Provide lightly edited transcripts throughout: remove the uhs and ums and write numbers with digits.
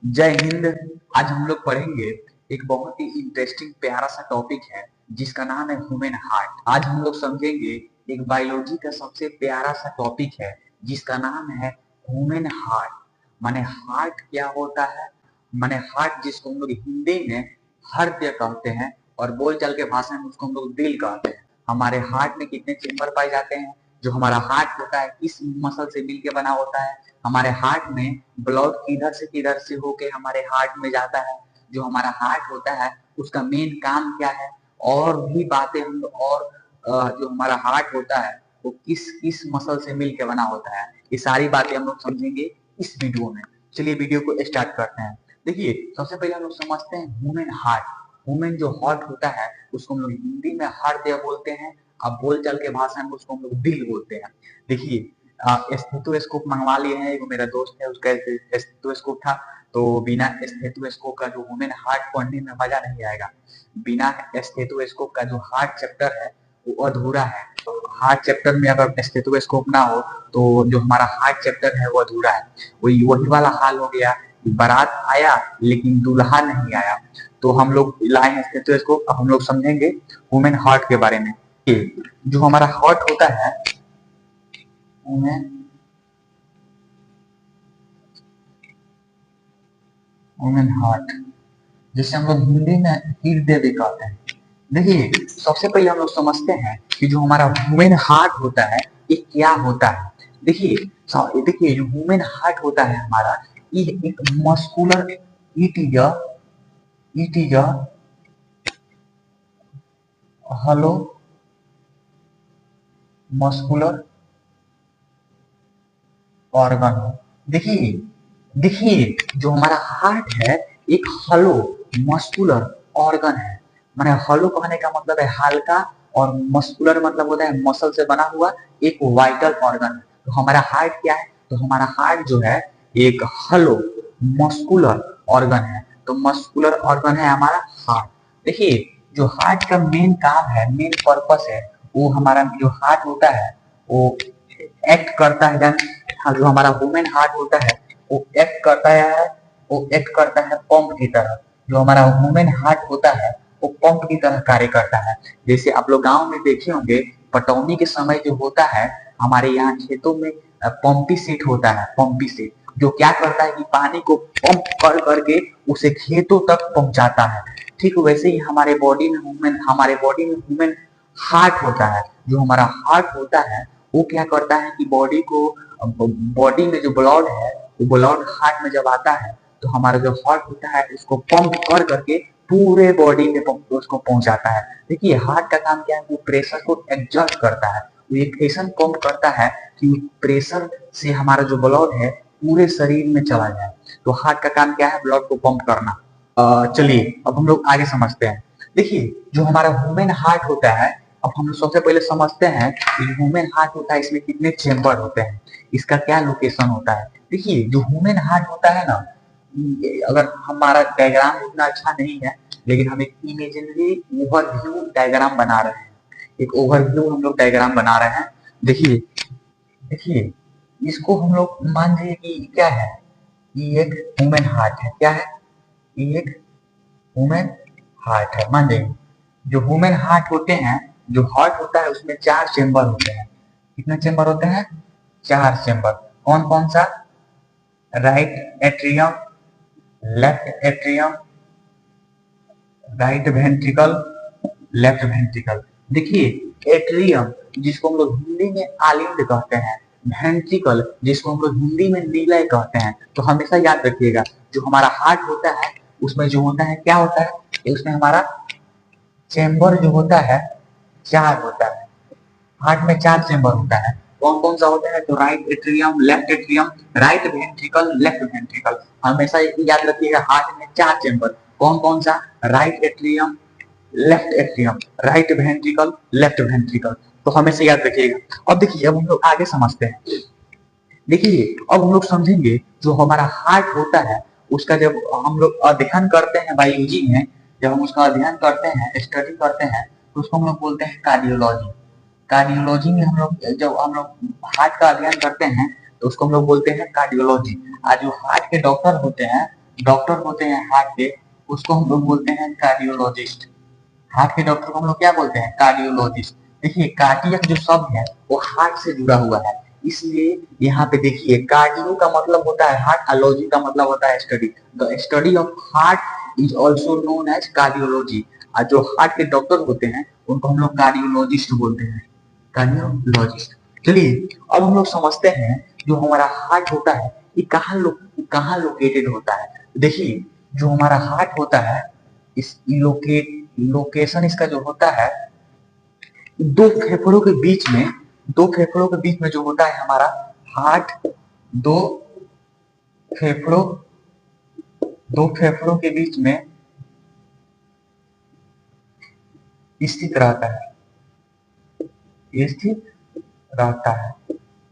जय हिंद। आज हम लोग पढ़ेंगे एक बहुत ही इंटरेस्टिंग प्यारा सा टॉपिक है जिसका नाम है ह्यूमन हार्ट। आज हम लोग समझेंगे एक बायोलॉजी का सबसे प्यारा सा टॉपिक है जिसका नाम है ह्यूमन हार्ट। माने हार्ट क्या होता है, माने हार्ट जिसको हम लोग हिंदी में हृदय कहते हैं और बोलचाल के भाषा में उसको हम लोग दिल कहते हैं। हमारे हार्ट में कितने चेम्बर पाए जाते हैं? जो हमारा हार्ट होता है किस मसल से मिलके बना होता है? हमारे हार्ट में ब्लड किधर से होके हमारे हार्ट में जाता है? जो हमारा हार्ट होता है उसका मेन काम क्या है? और भी बातें हम और जो हमारा हार्ट होता है वो किस किस मसल से मिलके बना होता है, ये सारी बातें हम लोग समझेंगे इस वीडियो में। चलिए वीडियो को स्टार्ट करते हैं। देखिए सबसे पहले हम लोग समझते हैं ह्यूमन हार्ट। ह्यूमन जो हार्ट होता है उसको हम लोग हिंदी में हृदय बोलते हैं, अब बोलचाल के भाषा में उसको हम लोग दिल बोलते हैं। देखिए स्टेथोस्कोप मंगवा लिए हैं, वो मेरा दोस्त है उसका स्टेथोस्कोप था, तो बिना स्टेथोस्कोप का जो ह्यूमन हार्ट पढ़ने में मजा नहीं आएगा। बिना स्टेथोस्कोप का जो हार्ट चैप्टर है वो अधूरा है। तो हार्ट चैप्टर में अगर स्टेथोस्कोप ना हो तो जो हमारा हार्ट चैप्टर है वो अधूरा है। वही वही वाला हाल हो गया, बारात आया लेकिन दूल्हा नहीं आया। तो हम लोग लाए स्टेथोस्कोप, अब हम लोग समझेंगे ह्यूमन हार्ट के बारे में। जो हमारा हार्ट होता है ह्यूमन हार्ट, जिसे हम लोग हिंदी में हृदय भी कहते हैं। देखिए सबसे पहले हम लोग समझते हैं कि जो हमारा ह्यूमन हार्ट होता है ये क्या होता है। देखिए देखिए जो ह्यूमन हार्ट होता है हमारा, ये एक muscular, it is a hello muscular organ है। देखिए देखिए जो हमारा हार्ट है एक हलो मस्कुलर ऑर्गन है। माने हलो कहने का मतलब है हल्का, और मस्कुलर मतलब होता है मसल से बना हुआ एक वाइटल ऑर्गन है। तो हमारा हार्ट क्या है? तो हमारा हार्ट जो है एक हलो मस्कुलर ऑर्गन है। तो मस्कुलर ऑर्गन है हमारा हार्ट। देखिए जो हार्ट का मेन काम है, मेन पर्पस है, वो हमारा जो हार्ट होता है वो एक्ट करता है। हाँ, जो हमारा ह्यूमन हार्ट होता है वो एक्ट करता है, वो एक्ट करता है पंप की तरह। जो हमारा ह्यूमन हार्ट होता है वो पंप की तरह कार्य करता है। जैसे आप लोग गांव में देखे होंगे पटौनी के समय जो होता है हमारे यहाँ खेतों में पंपी सेट होता है। पंपी सेट जो क्या करता है कि पानी को पंप कर करके उसे खेतों तक पहुंचाता है। ठीक वैसे ही हमारे बॉडी में ह्यूमन हार्ट होता है। जो हमारा हार्ट होता है वो क्या करता है कि बॉडी में जो ब्लड है वो ब्लड हार्ट में जब आता है तो हमारा जो हार्ट होता है उसको पंप कर करके पूरे बॉडी में उसको पहुंचाता है। देखिए हार्ट का काम क्या है? वो प्रेशर को एडजस्ट करता है, वो एक ऐसा पंप करता है कि प्रेशर से हमारा जो ब्लड है पूरे शरीर में चला जाए। तो हार्ट का काम क्या है? ब्लड को पंप करना। चलिए अब हम लोग आगे समझते हैं। देखिए जो हमारा ह्यूमन हार्ट होता है, अब हम लोग सबसे पहले समझते हैं कि ह्यूमन हार्ट होता है इसमें कितने चेम्बर होते हैं, इसका क्या लोकेशन होता है। देखिए जो ह्यूमन हार्ट होता है ना, अगर हमारा डायग्राम उतना अच्छा नहीं है लेकिन हम एक इमेजिनरी ओवरव्यू डायग्राम बना रहे हैं। एक ओवरव्यू हम लोग डायग्राम बना रहे हैं। देखिए देखिए इसको हम लोग मान लीजिए कि क्या है, ये एक ह्यूमन हार्ट है। क्या है? ये एक ह्यूमन हार्ट है। मान लीजिए जो ह्यूमन हार्ट होते हैं, जो हार्ट होता है उसमें 4 चेम्बर होते हैं। कितने चेम्बर होते हैं? 4 चेम्बर। कौन कौन सा? Right atrium, left atrium, right ventricle, left ventricle. देखिए एट्रियम जिसको हम लोग हिंदी में आलिंद कहते हैं, वेंट्रिकल जिसको हम लोग हिंदी में नीलय कहते हैं। तो हमेशा याद रखिएगा जो हमारा हार्ट होता है उसमें जो होता है क्या होता है, उसमें हमारा चेम्बर जो होता है 4 होता है। हार्ट में 4 चेम्बर होता है। कौन कौन सा होता है? तो right atrium, left atrium, right ventricle, left ventricle. हमेशा याद रखिएगा हार्ट में 4 चेम्बर। कौन कौन सा? Right atrium, left atrium, right ventricle, left ventricle. तो हमेशा याद रखिएगा। अब देखिए अब हम लोग आगे समझते हैं। देखिए अब हम लोग समझेंगे जो हमारा हार्ट होता है उसका जब हम लोग अध्ययन करते हैं बायोलॉजी में, जब हम उसका अध्ययन करते हैं, स्टडी करते हैं, तो उसको हम लोग बोलते हैं कार्डियोलॉजी। कार्डियोलॉजी में हम लोग जब हम लोग हार्ट का अध्ययन करते हैं तो उसको हम लोग बोलते हैं कार्डियोलॉजी। आज जो हार्ट के डॉक्टर होते हैं डॉक्टर होते हैं हार्ट के, उसको हम लोग बोलते हैं कार्डियोलॉजिस्ट। हार्ट के डॉक्टर को हम लोग क्या बोलते हैं? कार्डियोलॉजिस्ट। देखिए कार्डियक जो शब्द है वो हार्ट से जुड़ा हुआ है, इसलिए यहाँ पे देखिए कार्डियो का मतलब होता है हार्ट, अलॉजी का मतलब होता है study. The study of heart is also known as cardiology. और जो हार्ट के डॉक्टर होते हैं उनको हम लोग कार्डियोलॉजिस्ट बोलते हैं, कार्डियोलॉजिस्ट। चलिए अब हम लोग समझते हैं जो हमारा हार्ट होता है ये कहाँ लोकेटेड होता है। देखिए जो हमारा हार्ट होता है इस लोकेशन इसका जो होता है दो फेफड़ों के बीच में, दो फेफड़ों के बीच में जो होता है हमारा हार्ट, दो फेफड़ों दो फेफड़ों के बीच में स्थित रहता है, स्थित रहता है।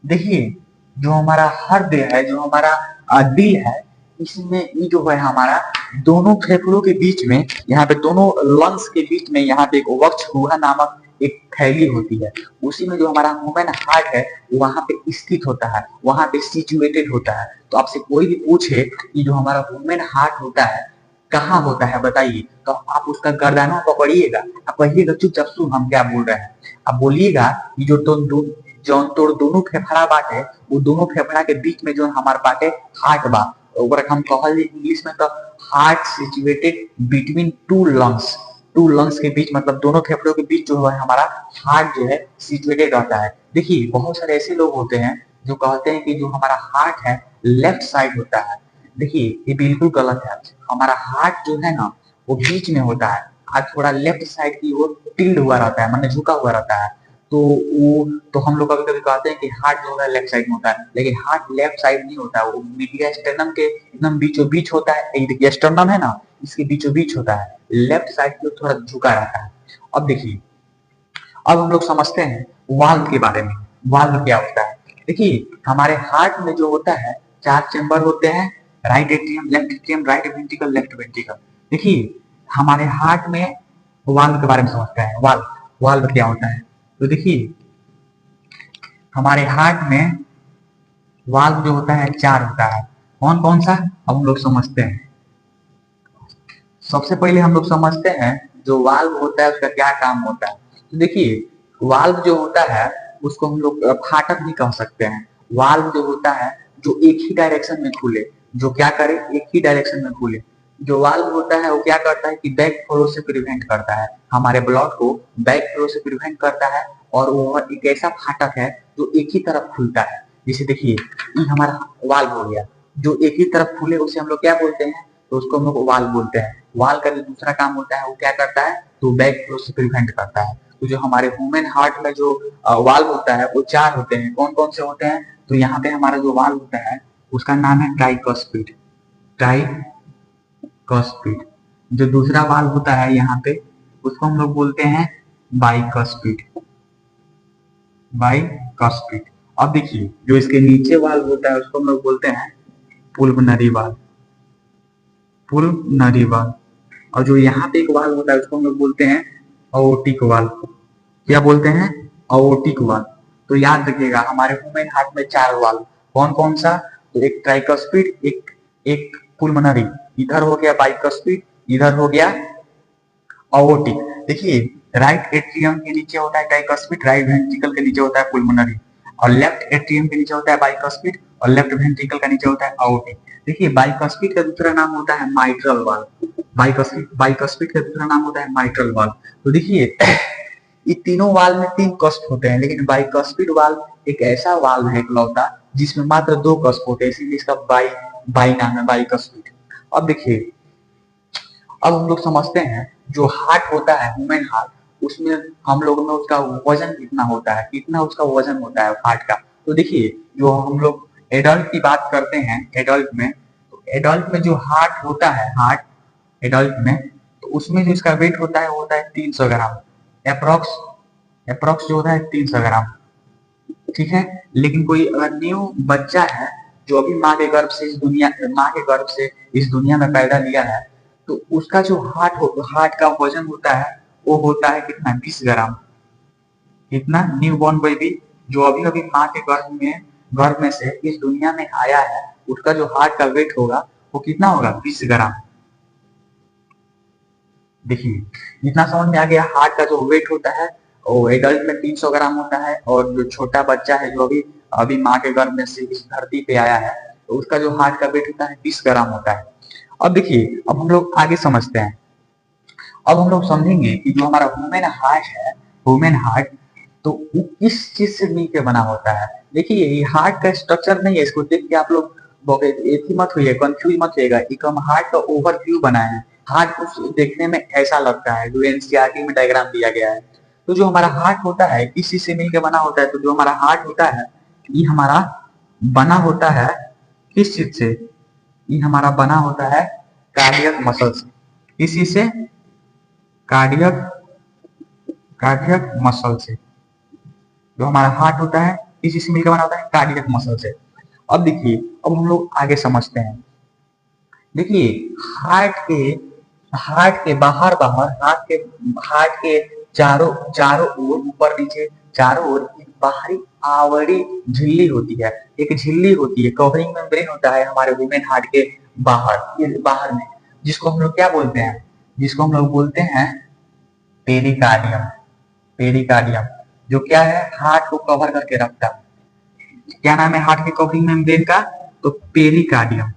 देखिए जो हमारा हृदय है, जो हमारा दिल है, इसमें ये जो है हमारा दोनों फेफड़ों के बीच में, यहाँ पे दोनों लंग्स के बीच में यहाँ पे एक वक्ष गुहा नामक एक थैली होती है, उसी में जो हमारा ह्यूमन हार्ट है वहां पे स्थित होता है, वहां पे सिचुएटेड होता है। तो आपसे कोई भी पूछे कि जो हमारा ह्यूमन हार्ट होता है कहाँ होता है बताइए, तो आप उसका गर्दन पकड़िएगा, आप कहिएगा चुपचाप सुन हम क्या बोल रहे हैं। आप बोलिएगा कि जो जौन तोड़ दोनों फेफड़ा बाटे वो दोनों फेफड़ा के बीच में जो हमार बाटे हार्ट बा, ओकरा हम कहल इंग्लिश में तो heart situated between two lungs के बीच, मतलब दोनों फेफड़ों के बीच जो है हमारा हार्ट जो है सिचुएटेड रहता है। देखिए बहुत सारे ऐसे लोग होते हैं जो कहते हैं कि जो हमारा हार्ट है लेफ्ट साइड होता है। देखिए ये बिल्कुल गलत है। हमारा हार्ट जो है ना वो बीच में होता है, आज थोड़ा लेफ्ट साइड की ओर टिल्ड हुआ रहता है, मतलब झुका हुआ रहता है। तो हम लोग कभी कभी कहते हैं कि हार्ट जो है लेफ्ट साइड में होता है, लेकिन हार्ट लेफ्ट साइड नहीं होता है, वो मीडिया स्टर्नम के एकदम बीचों बीच होता है। ये देखिए स्टर्नम है ना, इसके बीचों बीच होता है, लेफ्ट साइड की ओर थोड़ा झुका रहता है। अब देखिए अब हम लोग समझते हैं वाल्व के बारे में। वाल्व क्या होता है? देखिए हमारे हार्ट में जो होता है 4 चेंबर होते हैं, right atrium, left atrium, right ventricle, left ventricle. देखिए हमारे हार्ट में वाल्व के बारे में समझते हैं। वाल्व वाल्व क्या होता है? तो देखिए हमारे हार्ट में वाल्व जो होता है 4 होता है। कौन कौन सा? अब हम लोग समझते हैं। सबसे पहले हम लोग समझते हैं जो वाल्व होता है उसका क्या काम होता है। तो देखिए वाल्व जो होता है उसको हम लोग फाटक भी कह सकते हैं। वाल्व जो होता है जो एक ही डायरेक्शन में खुले, जो क्या करे, एक ही डायरेक्शन में खुले। जो वाल्व होता है वो क्या करता है कि बैक फ्लो से प्रिवेंट करता है, हमारे ब्लड को बैक फ्लो से प्रिवेंट करता है। और वो एक ऐसा फाटक है जो एक ही तरफ खुलता है। जैसे देखिए ये हमारा वाल्व हो गया, जो एक ही तरफ खुले उसे हम लोग क्या बोलते हैं? तो उसको हम लोग वाल्व बोलते हैं। वाल्व का जो दूसरा काम होता है वो क्या करता है? तो बैक फ्लो से प्रिवेंट करता है। तो जो हमारे ह्यूमन हार्ट में जो वाल्व होता है वो 4 होते हैं। कौन कौन से होते हैं? तो यहाँ पे हमारा जो वाल्व होता है उसका नाम है ट्राइकस्पिड। ट्राइकस्पिड। जो दूसरा वाल्व होता है यहाँ पे उसको हम लोग बोलते हैं बाइकस्पिड। बाइकस्पिड। अब देखिए जो इसके नीचे वाल्व होता है उसको हम लोग बोलते हैं पुल्मोनरी वाल्व। पुल्मोनरी वाल्व। और जो यहाँ पे एक वाल्व होता है उसको हम लोग बोलते हैं अओर्टिक वाल्व। क्या बोलते हैं? अओर्टिक वाल्व। तो याद रखिएगा हमारे ह्यूमन हार्ट में 4 वाल्व। कौन कौन सा? तो एक ट्राइकस्पिड, एक पुल्मोनरी, इधर हो गया बाइकस्पिड, इधर हो गया अओर्टिक। देखिए राइट एट्रियम के नीचे होता है ट्राइकस्पिड, राइट वेंट्रिकल के नीचे होता है पुल्मोनरी, और लेफ्ट एट्रियम के नीचे होता है बाइकस्पिड, और लेफ्ट वेंट्रिकल का नीचे होता है अओर्टिक। देखिए बाइकस्पिड का दूसरा नाम होता है माइट्रल वाल्व। बाइकस्पिड का दूसरा नाम होता है माइट्रल वाल्व। तो देखिए ये तीनों वाल्व में 3 कस्प होते हैं, लेकिन बाइकस्पिड वाल्व एक ऐसा वाल्व है इकलौता जिसमें मात्र 2 कस्प होते हैं, इसीलिए इसका बाई नाम है बाइकस्पिड। अब देखिए अब हम लोग समझते हैं जो हार्ट होता है ह्यूमन हार्ट, उसमें हम लोग में उसका वजन कितना होता है, कितना उसका वजन होता है हार्ट का। तो देखिए जो हम लोग एडल्ट की बात करते हैं, एडल्ट में, तो एडल्ट में जो हार्ट होता है, हार्ट एडल्ट में, तो उसमें जो इसका वेट होता है वो होता है 300 ग्राम अप्रोक्स। अप्रोक्स जो होता है 300 ग्राम, ठीक है। लेकिन कोई अगर न्यू बच्चा है जो अभी माँ के गर्भ से इस दुनिया में पैदा लिया है, तो उसका जो हार्ट का वजन होता है वो होता है कितना? 20 ग्राम। कितना? न्यू बॉर्न बेबी जो अभी अभी माँ के गर्भ में से इस दुनिया में आया है, उसका जो हार्ट का वेट होगा वो कितना होगा 20 ग्राम। देखिए जितना समझ में आ गया, हार्ट का जो वेट होता है वो एडल्ट में 300 ग्राम होता है, और जो छोटा बच्चा है जो अभी अभी माँ के गर्भ में से इस धरती पे आया है, तो उसका जो हार्ट का वेट होता है 20 ग्राम होता है। अब देखिए, अब हम लोग आगे समझते हैं। अब हम लोग समझेंगे कि जो हमारा ह्यूमन हार्ट है, ह्यूमन हार्ट, तो वो किस चीज से मिलकर बना होता है। देखिए ये हार्ट का स्ट्रक्चर नहीं है, इसको देख के आप लोग मत होइए, कंफ्यूज मत होइएगा। एक हम हार्ट का ओवरव्यू बनाए हैं। हार्ट को देखने में ऐसा लगता है, जो एनसीईआरटी में डायग्राम दिया गया है। तो जो हमारा हार्ट होता है किस चीज से मिलकर बना होता है, तो जो हमारा हार्ट होता है ये हमारा बना होता है किस चीज से, ये हमारा बना होता है कार्डियक मसल से। किस चीज से? कार्डियक कार्डियक मसल से। जो हमारा हार्ट होता है इस चीज से मिलकर बना होता है कार्डियक मसल से। अब देखिए, अब हम लोग आगे समझते हैं। देखिए हार्ट के बाहर बाहर हार्ट के चारों चारों ओर, ऊपर नीचे चारों ओर एक बाहरी आवड़ी झिल्ली होती है। एक झिल्ली होती है, कवरिंग मेम्ब्रेन होता है हमारे ह्यूमन हार्ट के बाहर में, जिसको हम लोग क्या बोलते हैं? जिसको हम लोग बोलते हैं पेरिकार्डियम। पेरिकार्डियम जो क्या है, हार्ट को कवर करके रखता है। क्या नाम है हार्ट के कवरिंग मेम्ब्रेन का? तो पेरिकार्डियम।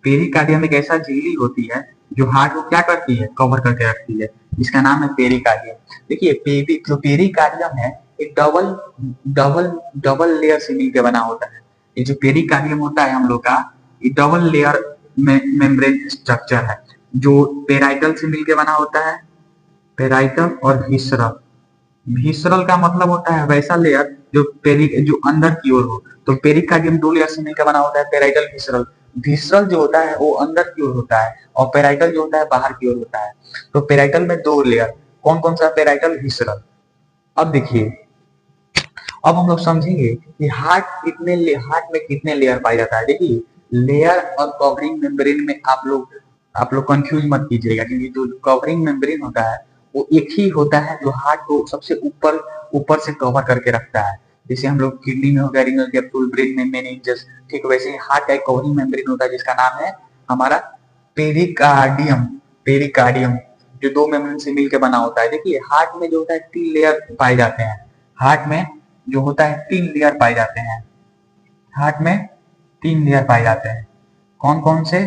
पेरिकार्डियम एक ऐसा झिल्ली होती है जो हार्ट को क्या करती है, कवर करके रखती है, जिसका नाम है पेरिकार्डियम। देखिए जो पेरिकार्डियम है एक डबल डबल डबल लेयर से मिलकर बना होता है। ये जो पेरिकार्डियम होता है हम लोग का, ये डबल लेयर मेम्ब्रेन स्ट्रक्चर है, जो पेराइटल से मिलकर बना होता है। पेराइटल और विसरल। विसरल का मतलब होता है वैसा लेयर जो अंदर की ओर हो। तो पेरिकार्डियम 2 लेयर से मिलकर बना होता है, पेराइटल विसरल। विसरल जो होता है वो अंदर की ओर होता है, और पेराइटल जो होता है बाहर की ओर होता है। तो पेराइटल में 2 लेयर, कौन कौन सा? Parietal, visceral. अब देखिए, अब हम लोग समझेंगे कि हार्ट में कितने लेयर पाया जाता है। देखिए लेयर और कवरिंग मेम्ब्रेन में आप लोग कंफ्यूज मत कीजिएगा, क्योंकि जो कवरिंग मेम्ब्रेन होता है वो एक ही होता है जो हार्ट को सबसे ऊपर ऊपर से कवर करके रखता है। जैसे हम लोग किडनी में हो गया रीनल कैप्सूल, ब्रेन में मेनिंजेस, ठीक वैसे ही हार्ट का एक कवरिंग मेम्ब्रेन होता है जिसका नाम है हमारा पेरिकार्डियम। पेरिकार्डियम जो 2 मेम्ब्रेन से मिलकर बना होता है। देखिए हार्ट में जो होता है 3 लेयर पाए जाते हैं। हार्ट में जो होता है 3 लेयर पाए जाते हैं। हार्ट में 3 लेयर पाए जाते हैं। कौन कौन से?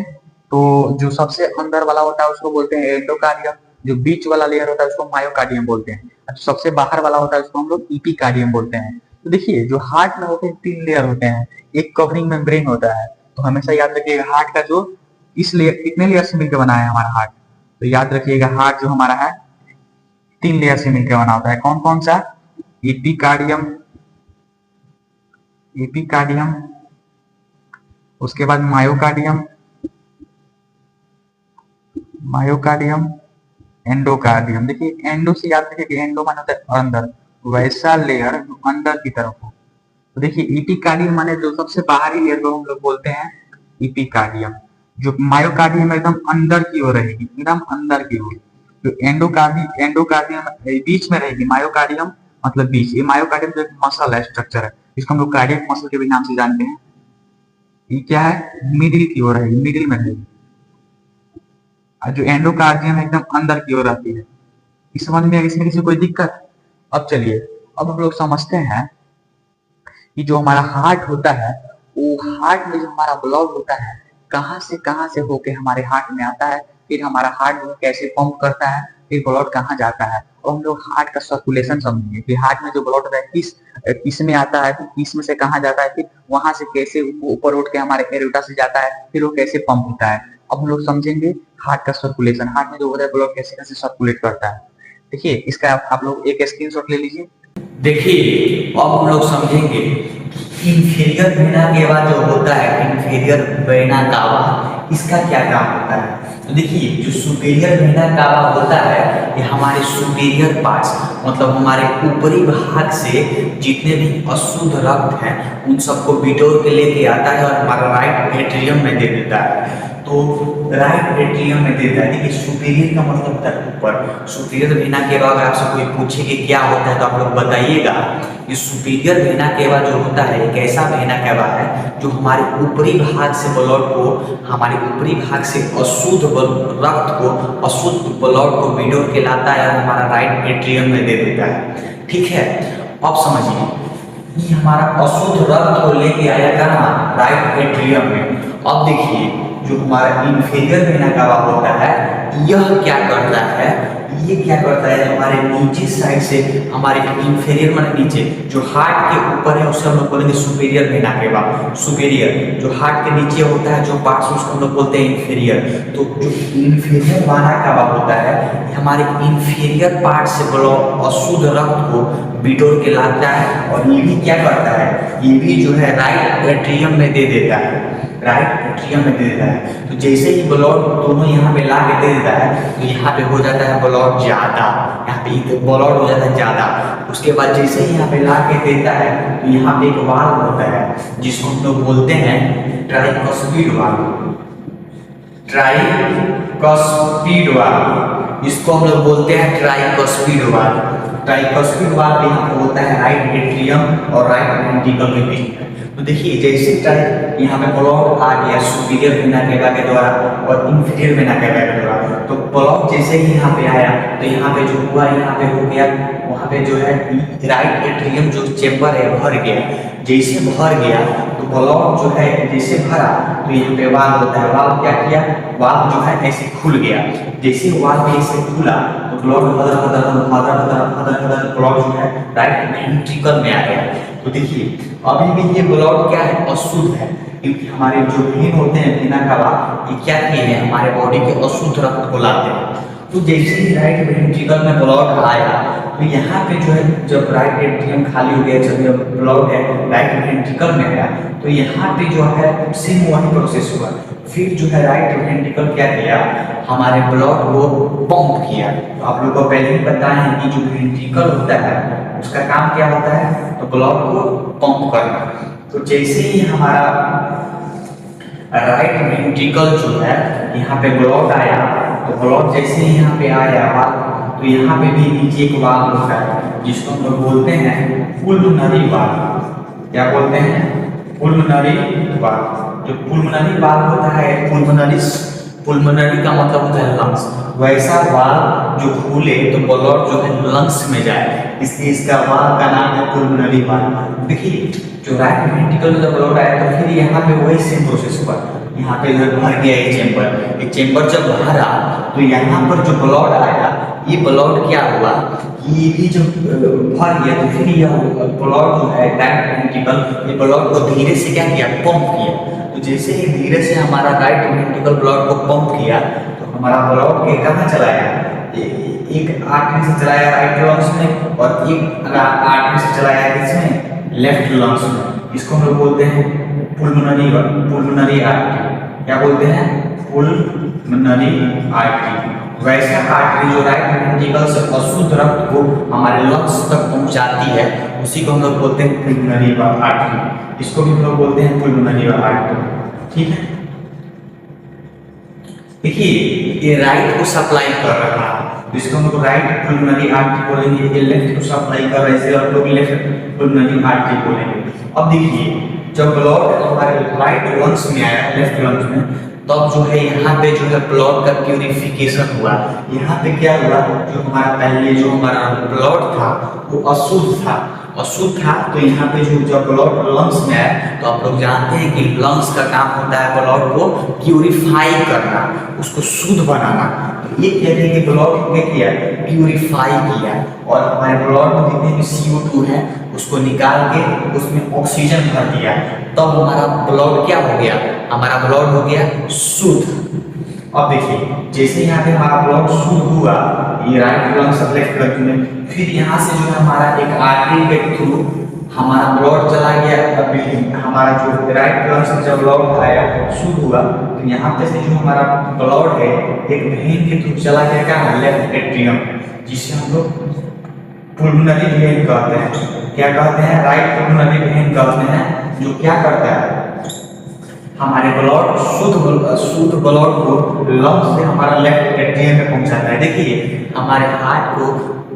तो जो सबसे अंदर वाला होता है उसको बोलते हैं एंडोकार्डियम। जो बीच वाला लेयर होता है उसको मायोकार्डियम बोलते हैं। जो सबसे बाहर वाला होता है उसको हम लोग इपिकार्डियम बोलते हैं। तो देखिए जो हार्ट में होते हैं 3 लेयर होते हैं, एक कवरिंग मेम्ब्रेन होता है। तो हमेशा याद रखिएगा हार्ट का जो इस लेयर, कितने लेयर से मिलकर बना है हमारा हार्ट, तो याद रखिएगा हार्ट जो हमारा है 3 लेयर से मिलकर बना होता है। कौन कौन सा? इपिकार्डियम, एपिकार्डियम, उसके बाद मायोकार्डियम, मायोकार्डियम, एंडोकार्डियम। देखिए एंडो से याद रखिए कि एंडो माने होता है अंदर, वैसा लेयर जो अंदर की तरफ हो। तो देखिए इपिकार्डियम माने जो सबसे बाहरी लेयर को हम लोग बोलते हैं इपिकार्डियम। जो मायोकार्डियम एकदम अंदर की ओर रहेगी, एकदम अंदर की ओर। जो एंडोकार्डियम बीच में रहेगी, मायोकार्डियम मतलब बीच। ये मायोकार्डियम जो एक मसल है, स्ट्रक्चर है, जिसको हम लोग कार्डियक मसल के भी नाम से जानते हैं। ये क्या है? मिडिल की ओर रहेगी, मिडिल में रहेगी। और जो एंडोकार्डियम एकदम अंदर की ओर रहती है। इस समझ में इसमें किसी कोई दिक्कत? अब चलिए, अब हम लोग समझते हैं कि जो हमारा हार्ट होता है, वो हार्ट में जो हमारा ब्लड होता है कहाँ से होके हमारे हार्ट में आता है, फिर हमारा हार्ट जो कैसे पंप करता है, फिर ब्लड कहाँ जाता है। और हम लोग हार्ट का सर्कुलेशन समझेंगे कि हार्ट में जो ब्लड होता है किस में आता है, फिर किस में से कहाँ जाता है, फिर वहां से कैसे ऊपर उठ के हमारे एरोटा से जाता है, फिर वो कैसे पंप होता है। अब हम लोग समझेंगे हार्ट का सर्कुलेशन, हार्ट में जो होता है ब्लड कैसे कैसे सर्कुलेट करता है। देखिए इसका आप लोग एक स्क्रीनशॉट ले लीजिए। देखिए अब हम लोग समझेंगे इंफीरियर वेना केवा जो होता है, इंफीरियर वेना कावा, इसका क्या काम होता है। तो देखिए जो सुपीरियर वेना कावा होता है, ये हमारे सुपीरियर पार्ट्स मतलब हमारे ऊपरी भाग से जितने भी अशुद्ध रक्त हैं उन सबको बिटोर के लेके आता है और हमारा राइट एट्रियम में दे देता है। तो राइट एट्रियम में देता है। देखिए सुपीरियर का मतलब होता है ऊपर। सुपीरियर वेना केवा अगर आपसे कोई पूछे कि क्या होता है तो आप लोग बताइएगा। ये सुपीरियर वेना केवा जो होता है एक ऐसा वेना केवा है जो हमारे ऊपरी भाग से ब्लड को, हमारे ऊपरी भाग से अशुद्ध रक्त को, अशुद्ध ब्लड को बिडोर के लाता है और हमारा राइट एट्रियम में दे देता है। ठीक है, अब समझिए ये हमारा अशुद्ध रक्त को लेके आया कहाँ, राइट एट्रियम में। अब देखिए जो हमारा इंफीरियर वेना केवा होता है यह क्या करता है, ये क्या करता है हमारे नीचे साइड से, हमारे इंफीरियर माने नीचे जो हार्ट के ऊपर है उसे हम लोग बोलेंगे सुपीरियर वेना केवा। सुपीरियर जो हार्ट के नीचे होता है जो पार्ट्स उसको हम लोग बोलते हैं इंफीरियर। तो जो इंफीरियर वेना केवा होता है हमारे इंफीरियर पार्ट से ब्लड अशुद्ध रक्त को बिटोर के लाता है और ये भी क्या करता है, ये भी जो है राइट एट्रियम में दे देता है, राइट एट्रियम में दे देता है। तो जैसे ही ब्लड दोनों यहाँ पे ला के दे देता है तो यहाँ पे हो जाता है ब्लड ज्यादा, यहाँ पे ब्लड हो जाता है ज्यादा। उसके बाद जैसे ही यहाँ पे ला के देता है तो यहाँ पे एक वाल्व होता है जिसको हम लोग बोलते हैं ट्राइकस्पिड वाल्व। ट्राइकस्पिड वाल्व, इसको हम लोग बोलते हैं ट्राइकस्पिड वाल्व। ट्राइकस्पिड वाल्व यहाँ पे होता है राइट एट्रियम और राइट वेंट्रिकल के बीच में। तो देखिए जैसे यहाँ पे ब्लड आ गया सुपीरियर वेना केवा के द्वारा और इंफीरियर वेना केवा के द्वारा, तो ब्लड जैसे ही यहाँ पे आया तो यहाँ पे जो हुआ यहाँ पे हो गया, वहाँ पे जो है राइट एट्रियम जो चेम्बर है भर गया। जैसे भर गया तो ब्लड जो है जैसे भरा तो यहाँ पे वाल्व होता है, वाल्व क्या किया, वाल्व जो है ऐसे खुल गया। जैसे वाल्व ऐसे खुला तो ब्लड ब्लड जो है राइट वेंट्रिकल में आ गया। तो देखिए अभी भी ये ब्लड क्या है, अशुद्ध है, क्योंकि हमारे जो वेन होते हैं वेना केवा ये क्या किए हैं, हमारे बॉडी के अशुद्ध रक्त को लाते हैं। तो जैसे ही राइट वेंट्रिकल में ब्लड आया तो यहाँ पे जो है जब राइट एट्रियम खाली हो गया, जब ब्लड है राइट वेंट्रिकल में आया तो यहाँ पे जो है सेम वही प्रोसेस हुआ। फिर जो है राइट वेंट्रिकल क्या किया, हमारे ब्लड को पंप किया। तो आप लोग को पहले ही बताया है कि जो वेंट्रिकल होता है उसका काम क्या होता है, तो ब्लड को पंप करना। तो जैसे ही हमारा राइट वेंट्रिकल जो है यहाँ पे ब्लड आया तो ब्लड जैसे ही यहाँ पे आया तो यहाँ पे भी नीचे एक वाल्व होता है जिसको हम लोग बोलते हैं पुल्मोनरी वाल्व। क्या बोलते हैं, पुल्मोनरी वाल्व। जो पुल्मोनरी वाल्व होता है, पुल्मोनरी का मतलब होता है लंग्स। वैसा वाल्व जो खुले तो ब्लड जो है लंग्स में जाए, इसलिए इसका वाल्व का नाम है पुल्मोनरी वाल्व। देखिए जो राइट वेंट्रिकल में जब ब्लड आया तो फिर यहाँ पे वही सेम प्रोसेस हुआ। यहाँ पे भर गया ये चेम्बर जब भरा तो यहाँ पर जो ब्लड आया ये ब्लड क्या हुआ, ये भी जो भर गया तो फिर यह ब्लड जो है राइट वेंट्रिकल ये ब्लड को धीरे से क्या किया, पंप किया। तो जैसे ही धीरे से हमारा राइट वेंट्रिकल ब्लड को पंप किया तो हमारा ब्लड के कहाँ चलाया, एक आर्टरी से चलाया राइट लंग्स में और एक आर्टरी से चलाया किसमें, लेफ्ट लंग्स में। इसको हम लोग बोलते हैं पुल्मोनरी आर्टरी। क्या बोलते हैं, पुल्मोनरी आर्टरी। वैसा आर्टरी जो राइट वेंट्रिकल से अशुद्ध रक्त को हमारे लंग्स तक पहुंचाती है उसी को हम लोग बोलते हैं पुल्मोनरी आर्टरी। इसको भी हम लोग बोलते हैं पुल्मोनरी आर्टरी। ठीक है, देखिए ये राइट को सप्लाई कर रहा है तो इसको हम लोग राइट पुल्मोनरी आर्टरी बोलेंगे। ये लेफ्ट को सप्लाई कर रहा है और लोग लेफ्ट पुल्मोनरी आर्टरी बोलेंगे। अब देखिए जब ब्लड हमारे राइट लंग्स में आया, लेफ्ट लंग्स में, तब जो है यहाँ पे जो है ब्लड का प्यूरिफिकेशन हुआ। यहाँ पे क्या हुआ, जो हमारा पहले जो हमारा ब्लड था वो अशुद्ध था तो यहाँ पे जो जब ब्लड लंग्स में आया तो आप लोग जानते हैं कि लंग्स का काम होता है ब्लड को प्यूरिफाई करना, उसको शुद्ध बनाना। तो ये कहते हैं कि ब्लड ने किया, प्यूरिफाई किया और हमारे ब्लड में जितने भी CO2 है उसको निकाल के उसमें ऑक्सीजन भर दिया। तब हमारा ब्लड क्या हो गया, हमारा ब्लड हो गया शुद्ध। अब देखिए जैसे यहाँ पे हमारा ब्लड शुद्ध हुआ, ये राइट लंग से लेफ्ट लंग में, फिर यहाँ से जो है हमारा एक आर्टरी के थ्रू हमारा ब्लड चला गया। अभी हमारा जो राइट लंग से जब ब्लड आया शुद्ध हुआ तो यहाँ पे से जो हमारा ब्लड है एक वेन के थ्रू चला गया क्या, लेफ्ट एट्रियम, जिसे हम लोग पुल्मोनरी वेन कहते हैं। क्या कहते हैं, राइट पुल्मोनरी वेन कहते हैं, जो क्या करता है, हमारे ब्लड शुद्ध ब्लड को लंग्स से हमारा लेफ्ट एट्रियम में पहुंचाता है। देखिए हमारे हार्ट को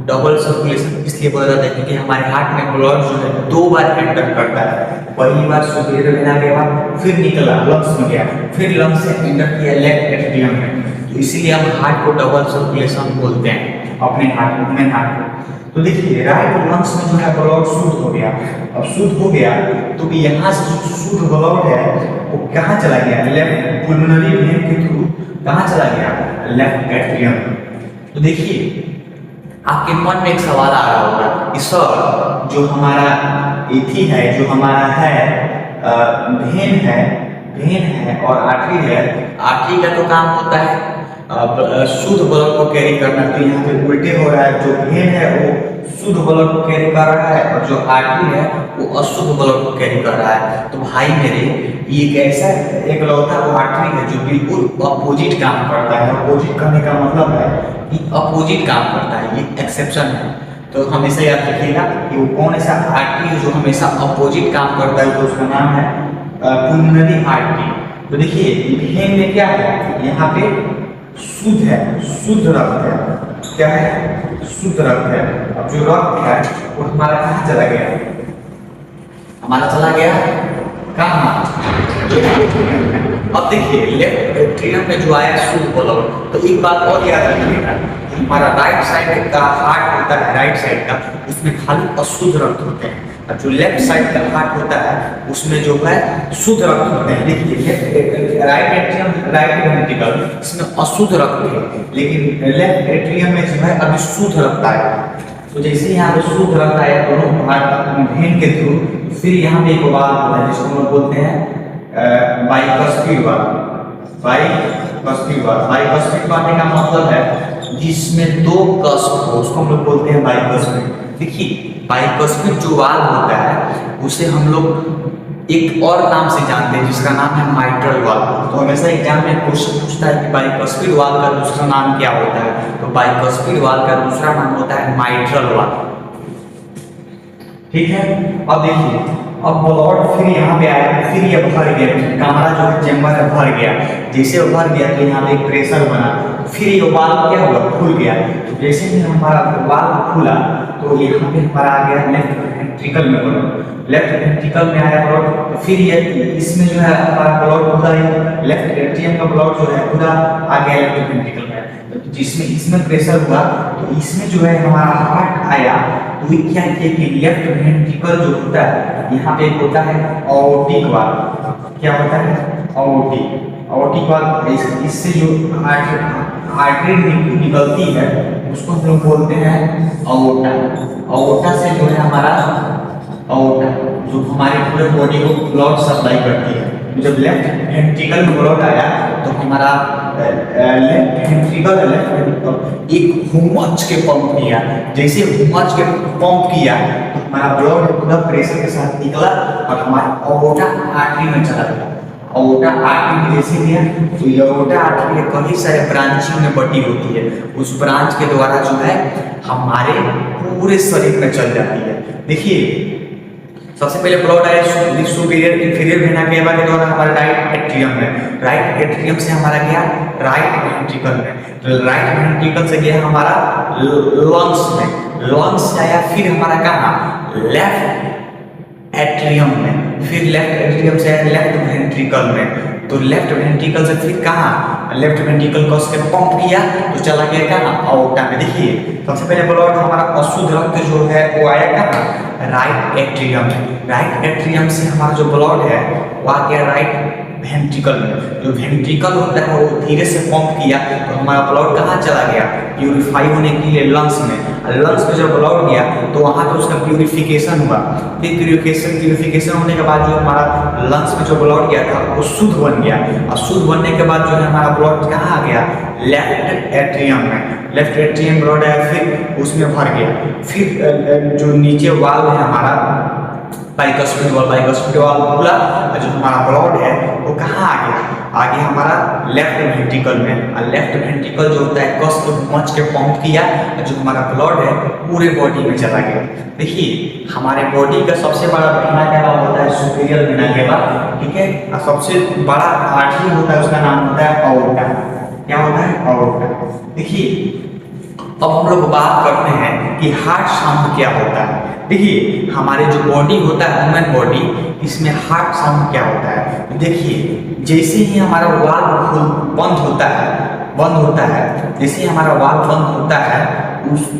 डबल सर्कुलेशन इसलिए बोला जाता है क्योंकि हमारे हार्ट में ब्लड जो है 2 बार एंटर करता है। पहली बार सुपीरियर वेना के बाद फिर निकला लंग्स में गया, फिर लंग्स से एंटर किया लेफ्ट एट्रियम में। तो इसीलिए हम हार्ट को डबल सर्कुलेशन बोलते हैं अपने हार्ट को, मेन हार्ट को। तो देखिए राइट लंग्स में जो है ब्लड शुद्ध हो गया। अब शुद्ध हो गया तो यहाँ से जो शुद्ध ब्लड है वो कहाँ चला गया, लेफ्ट पुल्मोनरी वेन के थ्रू कहाँ चला गया, लेफ्ट एट्रियम। तो देखिए आपके मन में एक सवाल आ रहा होगा कि सर जो हमारा एथी है, जो हमारा है वेन है और आर्टरी है, आर्टरी का तो काम होता है शुद्ध ब्लड को कैरी करना। तो यहाँ पे उल्टे हो रहा है, जो वेन है वो शुद्ध ब्लड को कैरी कर रहा है और जो आर्टरी है वो अशुद्ध ब्लड को कैरी कर रहा है। तो भाई मेरे ये एक ऐसा एक लौता वो आर्टरी है जो बिल्कुल अपोजिट काम करता है। अपोजिट करने का मतलब है कि अपोजिट काम करता है, ये एक्सेप्शन है। तो हमेशा याद रखिएगा कि वो कौन ऐसा आर्टरी है जो हमेशा अपोजिट काम करता है, तो उसका नाम है पुल्मोनरी आर्टरी। तो देखिए वेन में क्या है, यहाँ पे शुद्ध है, शुद्ध रक्त है, क्या है, शुद्ध रक्त है। अब जो रक्त है वो हमारा कहाँ चला गया, हमारा चला गया कहाँ, अब देखिए लेफ्ट एट्रियम में जो आया शुद्ध ब्लड। तो एक बात और याद रखिएगा, हमारा राइट साइड का हार्ट होता है, राइट साइड का, उसमें खाली अशुद्ध रक्त होते हैं, और जो लेफ्ट साइड का हार्ट होता है उसमें जो है शुद्ध रक्त होते हैं। देखिए राइट एट्रियम, राइट वेंट्रिकल, इसमें अशुद्ध रक्त है, लेकिन लेफ्ट एट्रियम में जो है अभी शुद्ध रक्त आया। तो जैसे यहाँ पे शुद्ध रक्त आया दोनों वेन के थ्रू, फिर यहाँ पे एक वाल्व होता है जिसको हम लोग बोलते हैं bicuspid valve. Bicuspid valve, bicuspid कहने का मतलब है जिसमें 2 कस्प हो, उसको हम लोग बोलते हैं बाइकस्पिड। देखिए बाइकस्पिड जो वाल्व होता है उसे हम लोग एक और नाम से जानते हैं जिसका नाम है माइट्रल वाल्व। तो हमेशा एग्जाम में क्वेश्चन पूछता है कि बाइकस्पिड वाल्व का दूसरा नाम क्या होता है, तो बाइकस्पिड वाल्व का दूसरा नाम होता है माइट्रल वाल्व। ठीक है, अब देखिए अब ब्लड फिर यहाँ पे आया, फिर ये भर गया, कमरा जो है चेम्बर है भर गया। जैसे वो भर गया तो यहाँ पे एक प्रेशर बना, फिर ये वाल्व क्या हुआ, खुल गया। तो जैसे ही हमारा वाल्व खुला तो यहाँ पे हमारा आ गया लेफ्ट वेंट्रिकल में ब्लड, लेफ्ट वेंट्रिकल में आया ब्लड। तो फिर ये इसमें जो है हमारा ब्लड पूरा लेफ्ट एट्रियम का ब्लड जो है पूरा आ गया लेफ्ट वेंट्रिकल में। तो जिसमें इसमें प्रेशर हुआ तो इसमें जो है हमारा हार्ट आया। तो ये क्या है कि लेफ्ट वेंट्रिकल जो होता है यहाँ पे होता है ऑर्टिक वाल्व। क्या होता है, ऑर्टिक वाल्व। इससे जो आर्टरी निकलती है उसको हम लोग बोलते हैं अओर्टा। अओर्टा से जो है हमारा अओर्टा जो हमारे पूरे बॉडी को ब्लड सप्लाई करती है। जब लेफ्ट वेंट्रिकल में ब्लड आया तो हमारा लेफ्ट वेंट्रिकल एक हुमच के पंप किया। जैसे हुमच के पंप किया तो हमारा ब्लड पूरा प्रेशर के साथ निकला और हमारा अओर्टा आर्टरी में चला गया। अओर्टा आर्टरी में जैसे गया तो ये अओर्टा आर्टरी कई सारे ब्रांचिंग में बटी होती है, उस ब्रांच के द्वारा जो है हमारे पूरे शरीर में चल जाती है। देखिए सबसे पहले ब्लड आया सुपीरियर इंफीरियर वेना केवा के द्वारा हमारे राइट एट्रियम में, राइट एट्रियम से हमारा गया राइट वेंट्रिकल में, तो राइट वेंट्रिकल से गया हमारा लंग्स में, लंग्स से आया फिर हमारा कहाँ, लेफ्ट एट्रियम में, फिर लेफ्ट एट्रियम से आया लेफ्ट वेंट्रिकल में। तो लेफ्ट वेंट्रिकल से फिर कहाँ, लेफ्ट वेंट्रिकल को उसके पंप किया तो चला गया कहाँ, अओर्टा में। देखिए सबसे पहले ब्लड हमारा अशुद्ध रक्त जो है वो आया कहाँ, राइट एट्रियम में। राइट एट्रियम से हमारा जो ब्लड है वो आ गया राइट वेंट्रिकल में। जो वेंट्रिकल होता है वो धीरे से पंप किया तो हमारा ब्लड कहाँ चला गया, प्यूरिफाई होने के लिए लंग्स में। लंग्स में जब ब्लड गया तो वहाँ पे उसका प्यूरिफिकेशन हुआ। फिर प्यूरिफिकेशन होने के बाद जो हमारा लंग्स में जो ब्लड गया था वो शुद्ध बन गया, और शुद्ध बनने के बाद जो है हमारा ब्लड कहाँ आ गया, लेफ्ट एट्रियम में। लेफ्ट एट्रियम ब्लड आया फिर उसमें भर गया। फिर जो नीचे वाल्व है हमारा बाइकस्पिड वाल खुला और जो हमारा ब्लड है वो कहाँ आ गया, आगे हमारा लेफ्ट वेंट्रिकल में, और लेफ्ट वेंट्रिकल जो होता है कस को मच के पंप किया और जो हमारा ब्लड है पूरे बॉडी में चला गया। देखिए हमारे बॉडी का सबसे बड़ा वेना कैवा होता है सुपीरियर वेना कैवा, ठीक है, और सबसे बड़ा आर्टरी होता है उसका नाम होता है अओर्टा। क्या होता है? अओर्टा। देखिए अब हम लोग बात करते हैं कि हार्ट साउंड क्या होता है। देखिए हमारे जो बॉडी होता है ह्यूमन बॉडी, इसमें हार्ट साउंड क्या होता है। देखिए जैसे ही हमारा वाल्व बंद होता है, जैसे ही हमारा वाल्व बंद होता है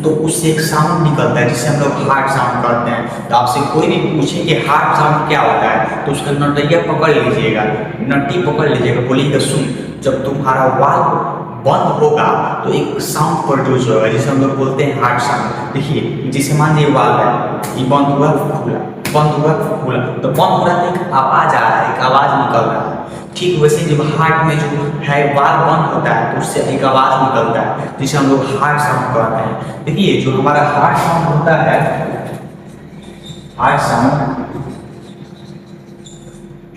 तो उससे एक साउंड निकलता है जिसे हम लोग हार्ट साउंड करते हैं। तो आपसे कोई भी पूछे कि हार्ट साउंड क्या होता है तो उसका नटिया पकड़ लीजिएगा, नटी पकड़ लीजिएगा, बोलिएगा सुन जब तुम्हारा वाल्व बंद होगा तो एक साउंड प्रोड्यूस होगा जिसे हम लोग बोलते हैं हार्ट साउंड। देखिए जैसे मान लीजिए वाल्व है, ये बंद हुआ खुला, बंद हुआ खुला, तो बंद हो रहा है एक आवाज आ रहा है, एक आवाज निकल रहा है। ठीक वैसे जब हार्ट में जो है वाल्व बंद होता है तो उससे एक आवाज निकलता है जिसे हम लोग हार्ट साउंड कहते हैं। देखिए जो हमारा हार्ट साउंड होता है, हार्ट साउंड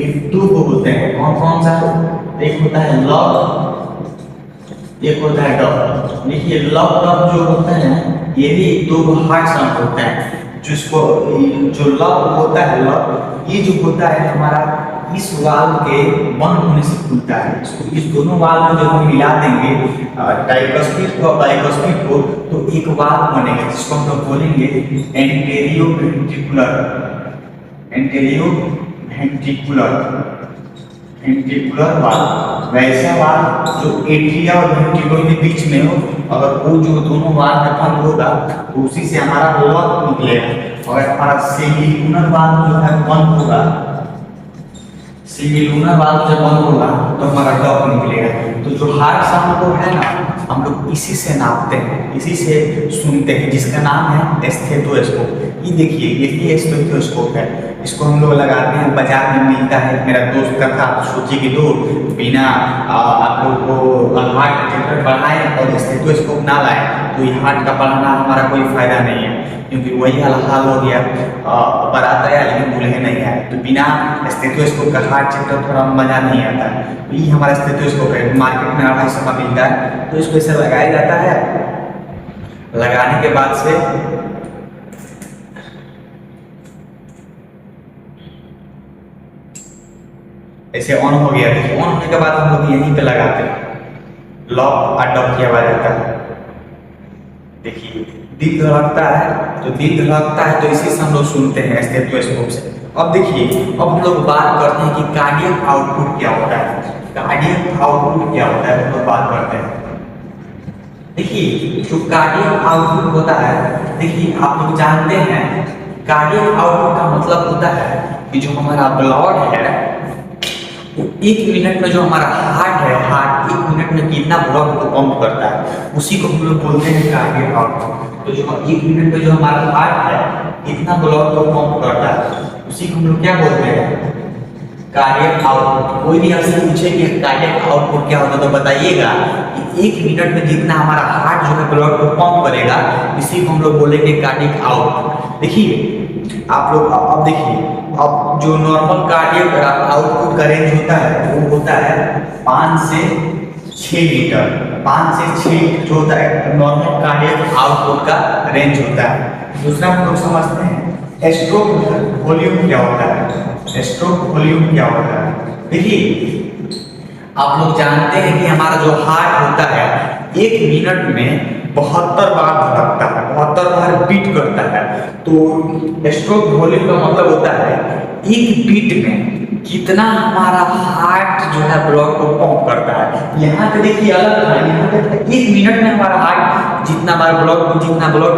एक दो को बोलते हैं। कौन कौन सा? एक होता है लव, एक होता है डब। देखिए लव डब जो होता है ये भी दो हार्ट साउंड होता है। जिसको जो लव होता है, लव ये जो होता है हमारा इस वाल्व के बंद होने से खुलता है। इस दोनों वाल्व को जब हम मिला देंगे डाइकस्पिड को और बाइकस्पिड को तो एक वाल्व बनेगा जिसको हम लोग बोलेंगे antero ventricular, antero ventricular valve. वैसा वाल्व जो एट्रिया और वेंट्रिकल के बीच में हो, अगर वो जो दोनों वाल्व में बंद होगा तो उसी से हमारा ब्लड निकलेगा। और हमारा सेमिलूनर वाल्व जो है बंद होगा, सेमिलूनर वाल्व जब बंद होगा तो हमारा डॉग निकलेगा। तो जो हार्ट साउंड को है ना हम लोग इसी से नापते हैं, इसी से सुनते हैं, जिसका नाम है स्टेथोस्कोप। ये देखिए ये स्टेथोस्कोप है, इसको हम लोग लगाते हैं, बाजार में मिलता है। मेरा दोस्त का था, सोचिए कि दो बिना आप लोग को हार्ट टेम्परेचर बढ़ाए और स्टेथोस्कोप ना लाए तो ये हार्ट का बढ़ाना हमारा कोई फायदा नहीं है, क्योंकि वही हाल हो गया, बराता है लेकिन दूल्हे नहीं आए। तो बिना स्टेथोस्कोप का हार्ट चेक थोड़ा मजा नहीं आता। तो ये हमारा स्टेथोस्कोप है, मार्केट में 250 का मिलता है। तो इसको ऐसे लगाया जाता है, लगाने के बाद से ऐसे ऑन हो गया। देखिए ऑन होने के बाद हम लोग यहीं पे लगाते हैं, लॉक और डॉक की आवाज आता है। देखिए दिल धड़कता है, तो दिल धड़कता है तो इसी से हम लोग सुनते हैं स्टेथोस्कोप से। अब देखिए अब हम लोग बात करते हैं कि कार्डियक आउटपुट क्या होता है। कार्डियक आउटपुट क्या होता है हम लोग बात करते हैं। देखिए जो कार्डियक आउटपुट होता है, देखिए आप लोग जानते हैं कार्डियक आउटपुट का मतलब होता है कि जो हमारा ब्लड है वो 1 मिनट में जो हमारा हार्ट है, हार्ट 1 मिनट में कितना ब्लड को पंप करता है उसी को हम लोग बोलते हैं कार्डियक आउटपुट। तो जो 1 मिनट में जो हमारा हार्ट है कितना ब्लड को पंप करता है उसी को हम लोग क्या बोलते हैं? Cardiac output. कोई भी आपसे पूछे कि कार्डियक आउटपुट क्या होता है तो बताइएगा कि 1 मिनट में जितना हमारा हार्ट जो है ब्लड को पंप करेगा इसी को हम लोग बोलेंगे कार्डियक आउटपुट। देखिए आप लोग अब देखिए अब जो नॉर्मल कार्डियक आउटपुट का रेंज होता है वो होता है 5 से 6 लीटर। 5 से 6 जो होता है नॉर्मल कार्डियक आउटपुट का रेंज होता है। दूसरा हम लोग समझते हैं स्ट्रोक वॉल्यूम क्या होता है। स्ट्रोक वॉल्यूम क्या होता है? देखिए आप लोग जानते हैं कि हमारा जो हार्ट होता है 1 मिनट में 72 बार धड़कता है, 72 बार बीट करता है। तो स्ट्रोक वॉल्यूम का मतलब होता है एक बीट में कितना हमारा हार्ट जो है ब्लड को पंप करता है। यहाँ पे देखिए अलग है, यहाँ पे 1 मिनट में हमारा हार्ट जितना बार ब्लड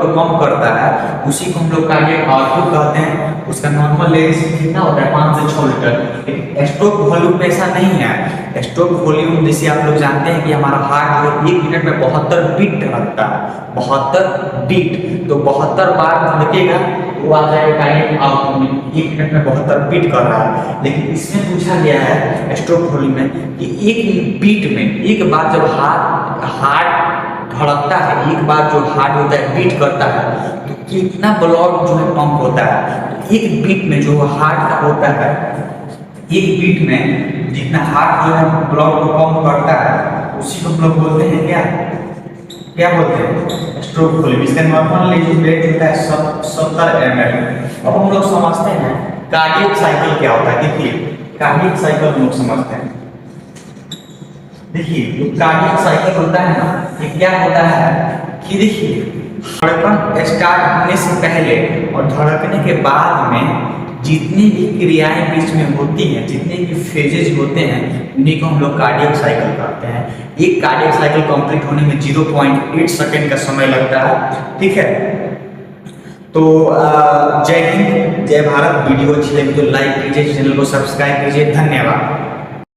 को पंप करता है उसी को हम लोग कार्डियक आउटपुट कहते हैं। उसका नॉर्मल रेंज कितना होता है? 5 से 6 लीटर। लेकिन स्ट्रोक वॉल्यूम में ऐसा नहीं है। स्ट्रोक वॉल्यूम जैसे आप लोग जानते हैं कि हमारा हार्ट जो है 1 मिनट में 72 बीट धड़कता है, 72 बीट। तो 72 बार धड़केगा वो आ जाएगा कार्डियक आउटपुट में। 1 मिनट में 72 बीट कर रहा है। लेकिन इसमें पूछा गया है स्ट्रोक वॉल्यूम में कि 1 बीट में, एक बार जब हार्ट धड़कता है, एक बार जो हार्ट होता है बीट करता है तो कितना ब्लड जो है पंप होता है। एक बीट में जो हार्ट का होता है, एक बीट में जितना हार्ट जो है ब्लड को पंप करता है उसी को हम लोग बोलते हैं क्या क्या बोलते हैं, स्ट्रोक वॉल्यूम। इसका नॉर्मल रेट होता है 70 ml। अब हम लोग समझते हैं कार्डियक साइकिल क्या होता है। देखिए कार्डियक साइकिल हम लोग समझते हैं। देखिए जो कार्डियक साइकिल होता है ना, ये क्या होता है कि देखिए धड़कन स्टार्ट होने से पहले और धड़कने के बाद में जितनी भी क्रियाएं बीच में होती हैं, जितने भी फेजेज होते हैं, उन्हीं को हम लोग कार्डियक साइकिल कहते हैं। एक कार्डियक साइकिल कंप्लीट होने में 0.8 सेकंड का समय लगता है। ठीक है, तो जय हिंद जय भारत। वीडियो अच्छी लगी तो लाइक कीजिए, चैनल को सब्सक्राइब कीजिए। धन्यवाद।